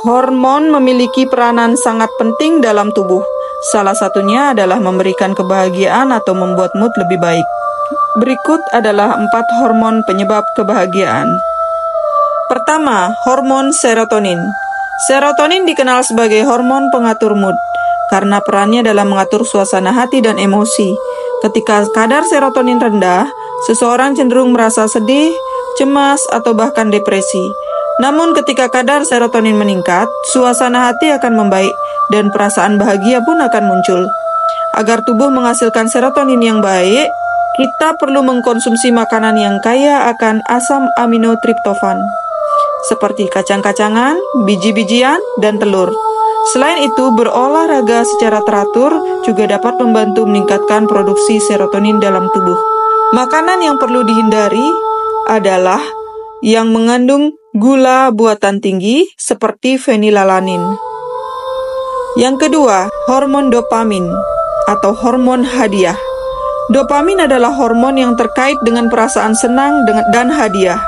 Hormon memiliki peranan sangat penting dalam tubuh. Salah satunya adalah memberikan kebahagiaan atau membuat mood lebih baik. Berikut adalah 4 hormon penyebab kebahagiaan. Pertama, hormon serotonin. Serotonin dikenal sebagai hormon pengatur mood karena perannya dalam mengatur suasana hati dan emosi. Ketika kadar serotonin rendah, seseorang cenderung merasa sedih, cemas, atau bahkan depresi. Namun ketika kadar serotonin meningkat, suasana hati akan membaik dan perasaan bahagia pun akan muncul. Agar tubuh menghasilkan serotonin yang baik, kita perlu mengkonsumsi makanan yang kaya akan asam amino triptofan, seperti kacang-kacangan, biji-bijian, dan telur. Selain itu, berolahraga secara teratur juga dapat membantu meningkatkan produksi serotonin dalam tubuh. Makanan yang perlu dihindari adalah yang mengandung gula buatan tinggi seperti fenilalanin. Yang kedua, hormon dopamin atau hormon hadiah. Dopamin adalah hormon yang terkait dengan perasaan senang dan hadiah.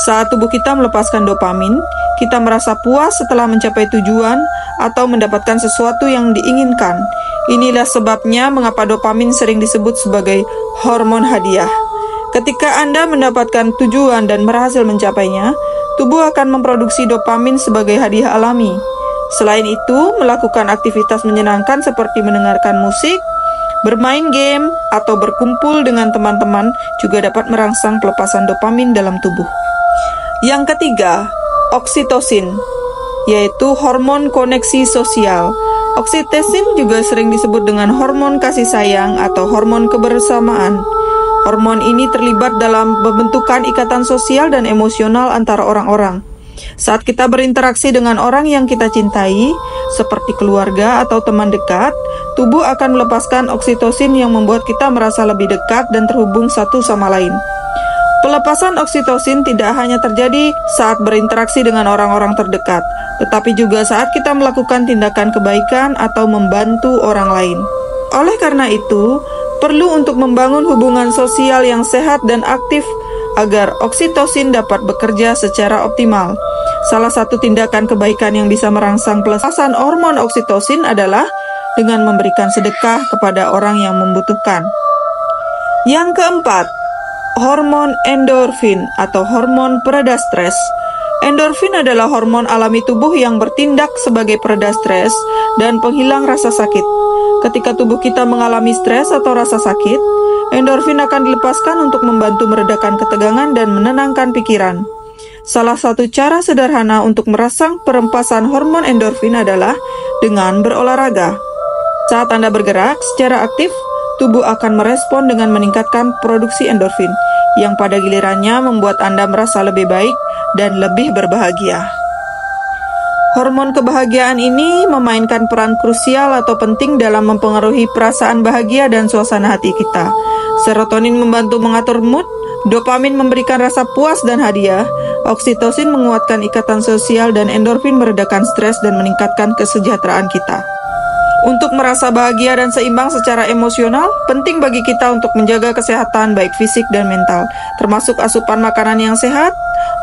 Saat tubuh kita melepaskan dopamin, kita merasa puas setelah mencapai tujuan atau mendapatkan sesuatu yang diinginkan. Inilah sebabnya mengapa dopamin sering disebut sebagai hormon hadiah. Ketika Anda mendapatkan tujuan dan berhasil mencapainya, tubuh akan memproduksi dopamin sebagai hadiah alami. Selain itu, melakukan aktivitas menyenangkan seperti mendengarkan musik, bermain game, atau berkumpul dengan teman-teman juga dapat merangsang pelepasan dopamin dalam tubuh. Yang ketiga, oksitosin, yaitu hormon koneksi sosial. Oksitosin juga sering disebut dengan hormon kasih sayang atau hormon kebersamaan. Hormon ini terlibat dalam pembentukan ikatan sosial dan emosional antara orang-orang. Saat kita berinteraksi dengan orang yang kita cintai, seperti keluarga atau teman dekat, tubuh akan melepaskan oksitosin yang membuat kita merasa lebih dekat dan terhubung satu sama lain. Pelepasan oksitosin tidak hanya terjadi saat berinteraksi dengan orang-orang terdekat, tetapi juga saat kita melakukan tindakan kebaikan atau membantu orang lain. Oleh karena itu, perlu untuk membangun hubungan sosial yang sehat dan aktif agar oksitosin dapat bekerja secara optimal. Salah satu tindakan kebaikan yang bisa merangsang pelepasan hormon oksitosin adalah dengan memberikan sedekah kepada orang yang membutuhkan. Yang keempat, hormon endorfin atau hormon pereda stres. Endorfin adalah hormon alami tubuh yang bertindak sebagai pereda stres dan penghilang rasa sakit. Ketika tubuh kita mengalami stres atau rasa sakit, endorfin akan dilepaskan untuk membantu meredakan ketegangan dan menenangkan pikiran. Salah satu cara sederhana untuk merangsang pelepasan hormon endorfin adalah dengan berolahraga. Saat Anda bergerak secara aktif, tubuh akan merespon dengan meningkatkan produksi endorfin, yang pada gilirannya membuat Anda merasa lebih baik dan lebih berbahagia. Hormon kebahagiaan ini memainkan peran krusial atau penting dalam mempengaruhi perasaan bahagia dan suasana hati kita. Serotonin membantu mengatur mood, dopamin memberikan rasa puas dan hadiah, oksitosin menguatkan ikatan sosial, dan endorfin meredakan stres dan meningkatkan kesejahteraan kita. Untuk merasa bahagia dan seimbang secara emosional, penting bagi kita untuk menjaga kesehatan baik fisik dan mental, termasuk asupan makanan yang sehat,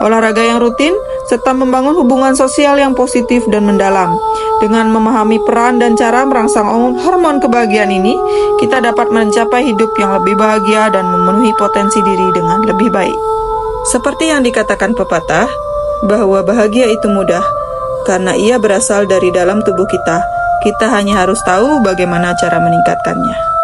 olahraga yang rutin, serta membangun hubungan sosial yang positif dan mendalam. Dengan memahami peran dan cara merangsang hormon kebahagiaan ini, kita dapat mencapai hidup yang lebih bahagia dan memenuhi potensi diri dengan lebih baik. Seperti yang dikatakan pepatah, bahwa bahagia itu mudah, karena ia berasal dari dalam tubuh kita. Kita hanya harus tahu bagaimana cara meningkatkannya.